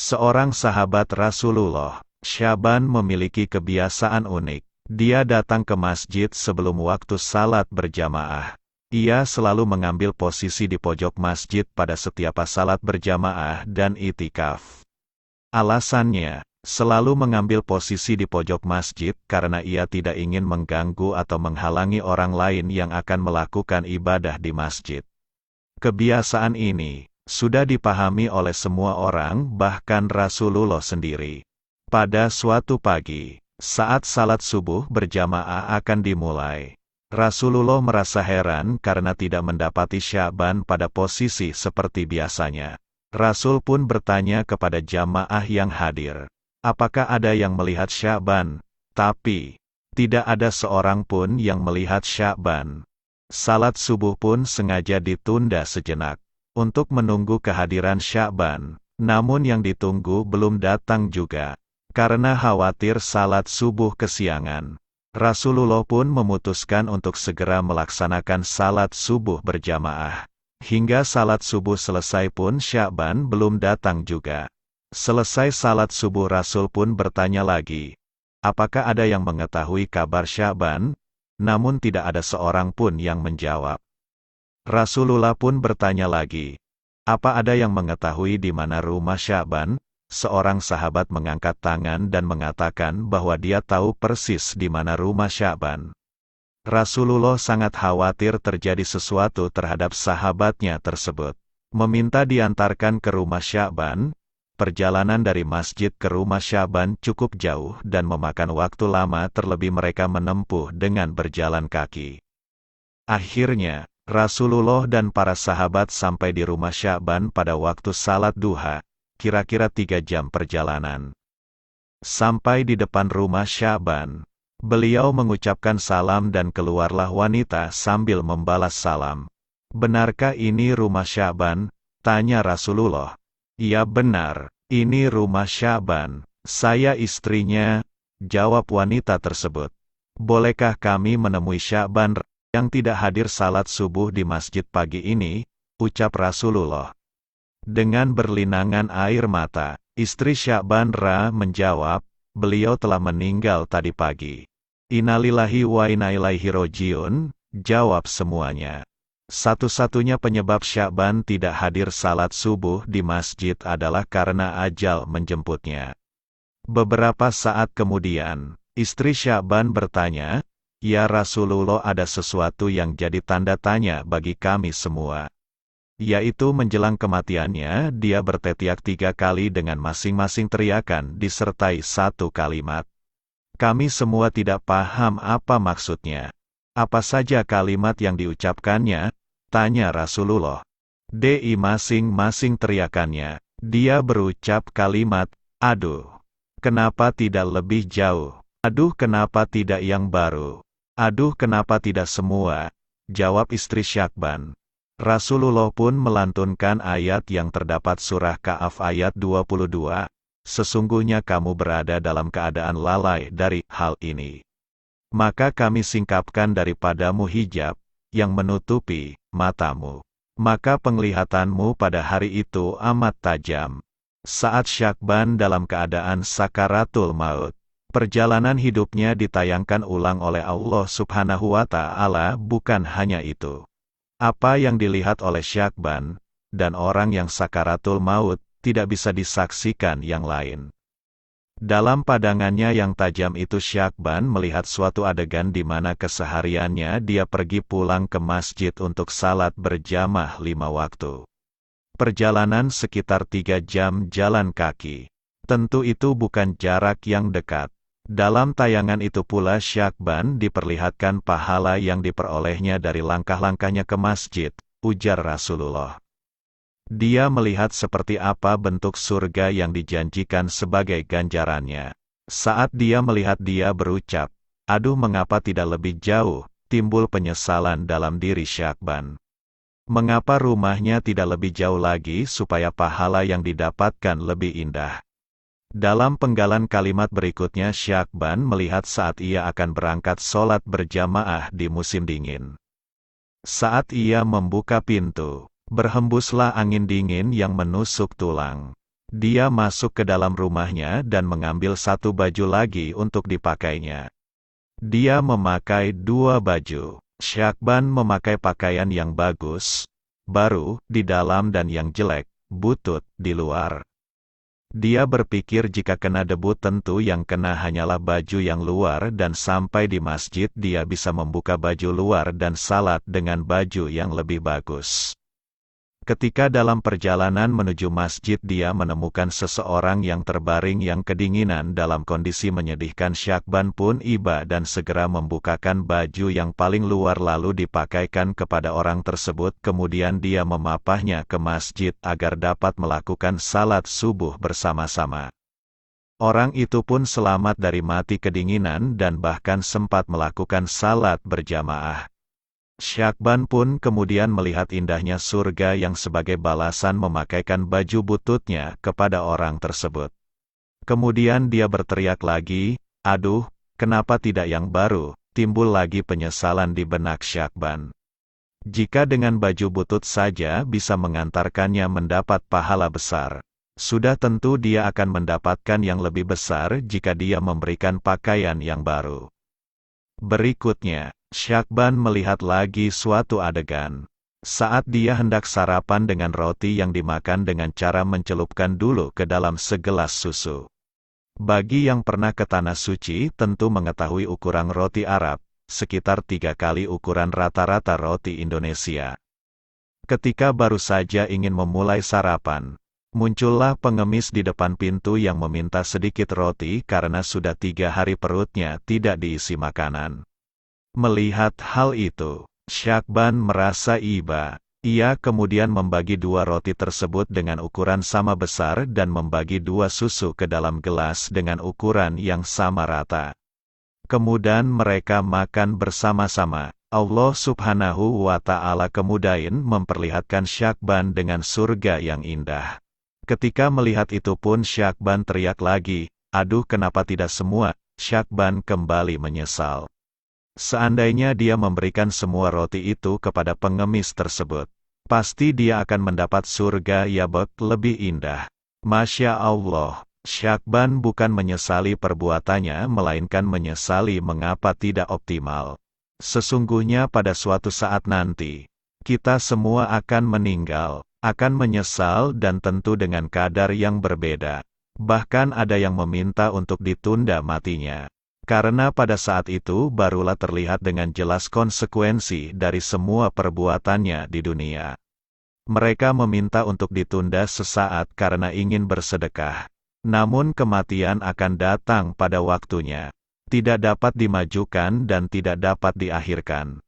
Seorang sahabat Rasulullah, Syaban memiliki kebiasaan unik. Dia datang ke masjid sebelum waktu salat berjamaah. Ia selalu mengambil posisi di pojok masjid pada setiap salat berjamaah dan itikaf. Alasannya, selalu mengambil posisi di pojok masjid karena ia tidak ingin mengganggu atau menghalangi orang lain yang akan melakukan ibadah di masjid. Kebiasaan ini sudah dipahami oleh semua orang, bahkan Rasulullah sendiri. Pada suatu pagi, saat salat subuh berjamaah akan dimulai, Rasulullah merasa heran karena tidak mendapati Syaban pada posisi seperti biasanya. Rasul pun bertanya kepada jamaah yang hadir, apakah ada yang melihat Syaban? Tapi, tidak ada seorang pun yang melihat Syaban. Salat subuh pun sengaja ditunda sejenak untuk menunggu kehadiran Syaban, namun yang ditunggu belum datang juga. Karena khawatir salat subuh kesiangan, Rasulullah pun memutuskan untuk segera melaksanakan salat subuh berjamaah. Hingga salat subuh selesai pun Syaban belum datang juga. Selesai salat subuh Rasul pun bertanya lagi, apakah ada yang mengetahui kabar Syaban? Namun tidak ada seorang pun yang menjawab. Rasulullah pun bertanya lagi, apa ada yang mengetahui di mana rumah Syaban? Seorang sahabat mengangkat tangan dan mengatakan bahwa dia tahu persis di mana rumah Syaban. Rasulullah sangat khawatir terjadi sesuatu terhadap sahabatnya tersebut. Meminta diantarkan ke rumah Syaban. Perjalanan dari masjid ke rumah Syaban cukup jauh dan memakan waktu lama, terlebih mereka menempuh dengan berjalan kaki. Akhirnya, Rasulullah dan para sahabat sampai di rumah Syaban pada waktu salat duha, kira-kira 3 jam perjalanan. Sampai di depan rumah Syaban, beliau mengucapkan salam dan keluarlah wanita sambil membalas salam. Benarkah ini rumah Syaban? Tanya Rasulullah. Ya benar, ini rumah Syaban. Saya istrinya, jawab wanita tersebut. Bolehkah kami menemui Syaban yang tidak hadir salat subuh di masjid pagi ini? Ucap Rasulullah. Dengan berlinangan air mata, istri Syaban menjawab, beliau telah meninggal tadi pagi. Innalillahi wa inna ilaihi rojiun, jawab semuanya. Satu-satunya penyebab Syaban tidak hadir salat subuh di masjid adalah karena ajal menjemputnya. Beberapa saat kemudian, istri Syaban bertanya, ya Rasulullah, ada sesuatu yang jadi tanda tanya bagi kami semua. Yaitu menjelang kematiannya, dia berteriak 3 kali dengan masing-masing teriakan disertai satu kalimat. Kami semua tidak paham apa maksudnya. Apa saja kalimat yang diucapkannya? Tanya Rasulullah. Masing-masing teriakannya. Dia berucap kalimat, aduh, kenapa tidak lebih jauh? Aduh, kenapa tidak yang baru? Aduh, kenapa tidak semua? Jawab istri Syaban. Rasulullah pun melantunkan ayat yang terdapat surah Ka'af ayat 22. Sesungguhnya kamu berada dalam keadaan lalai dari hal ini. Maka kami singkapkan daripadamu hijab yang menutupi matamu. Maka penglihatanmu pada hari itu amat tajam. Saat Syaban dalam keadaan sakaratul maut, perjalanan hidupnya ditayangkan ulang oleh Allah Subhanahu wa Ta'ala. Bukan hanya itu. Apa yang dilihat oleh Syaban dan orang yang sakaratul maut tidak bisa disaksikan yang lain. Dalam pandangannya yang tajam itu Syaban melihat suatu adegan di mana kesehariannya dia pergi pulang ke masjid untuk salat berjamaah 5 waktu. Perjalanan sekitar 3 jam jalan kaki. Tentu itu bukan jarak yang dekat. Dalam tayangan itu pula Syaban diperlihatkan pahala yang diperolehnya dari langkah-langkahnya ke masjid, ujar Rasulullah. Dia melihat seperti apa bentuk surga yang dijanjikan sebagai ganjarannya. Saat dia melihat, dia berucap, aduh, mengapa tidak lebih jauh? Timbul penyesalan dalam diri Syaban. Mengapa rumahnya tidak lebih jauh lagi supaya pahala yang didapatkan lebih indah? Dalam penggalan kalimat berikutnya Syaban melihat saat ia akan berangkat sholat berjamaah di musim dingin. Saat ia membuka pintu, berhembuslah angin dingin yang menusuk tulang. Dia masuk ke dalam rumahnya dan mengambil satu baju lagi untuk dipakainya. Dia memakai dua baju. Syakban memakai pakaian yang bagus, baru, di dalam dan yang jelek, butut, di luar. Dia berpikir jika kena debu tentu yang kena hanyalah baju yang luar dan sampai di masjid dia bisa membuka baju luar dan salat dengan baju yang lebih bagus. Ketika dalam perjalanan menuju masjid dia menemukan seseorang yang terbaring yang kedinginan dalam kondisi menyedihkan. Syakban pun iba dan segera membukakan baju yang paling luar lalu dipakaikan kepada orang tersebut. Kemudian dia memapahnya ke masjid agar dapat melakukan salat subuh bersama-sama. Orang itu pun selamat dari mati kedinginan dan bahkan sempat melakukan salat berjamaah. Syakban pun kemudian melihat indahnya surga yang sebagai balasan memakaikan baju bututnya kepada orang tersebut. Kemudian dia berteriak lagi, "Aduh, kenapa tidak yang baru?" Timbul lagi penyesalan di benak Syakban. Jika dengan baju butut saja bisa mengantarkannya mendapat pahala besar, sudah tentu dia akan mendapatkan yang lebih besar jika dia memberikan pakaian yang baru. Berikutnya, Syakban melihat lagi suatu adegan. Saat dia hendak sarapan dengan roti yang dimakan dengan cara mencelupkan dulu ke dalam segelas susu. Bagi yang pernah ke Tanah Suci tentu mengetahui ukuran roti Arab, sekitar 3 kali ukuran rata-rata roti Indonesia. Ketika baru saja ingin memulai sarapan, muncullah pengemis di depan pintu yang meminta sedikit roti karena sudah 3 hari perutnya tidak diisi makanan. Melihat hal itu, Syakban merasa iba. Ia kemudian membagi 2 roti tersebut dengan ukuran sama besar dan membagi 2 susu ke dalam gelas dengan ukuran yang sama rata. Kemudian mereka makan bersama-sama. Allah Subhanahu wa Ta'ala kemudian memperlihatkan Syakban dengan surga yang indah. Ketika melihat itu pun Syakban teriak lagi, "Aduh, kenapa tidak semua?" Syakban kembali menyesal. Seandainya dia memberikan semua roti itu kepada pengemis tersebut, pasti dia akan mendapat surga yang lebih indah. Masya Allah, Syakban bukan menyesali perbuatannya melainkan menyesali mengapa tidak optimal. Sesungguhnya pada suatu saat nanti, kita semua akan meninggal, akan menyesal dan tentu dengan kadar yang berbeda. Bahkan ada yang meminta untuk ditunda matinya. Karena pada saat itu barulah terlihat dengan jelas konsekuensi dari semua perbuatannya di dunia. Mereka meminta untuk ditunda sesaat karena ingin bersedekah. Namun kematian akan datang pada waktunya. Tidak dapat dimajukan dan tidak dapat diakhirkan.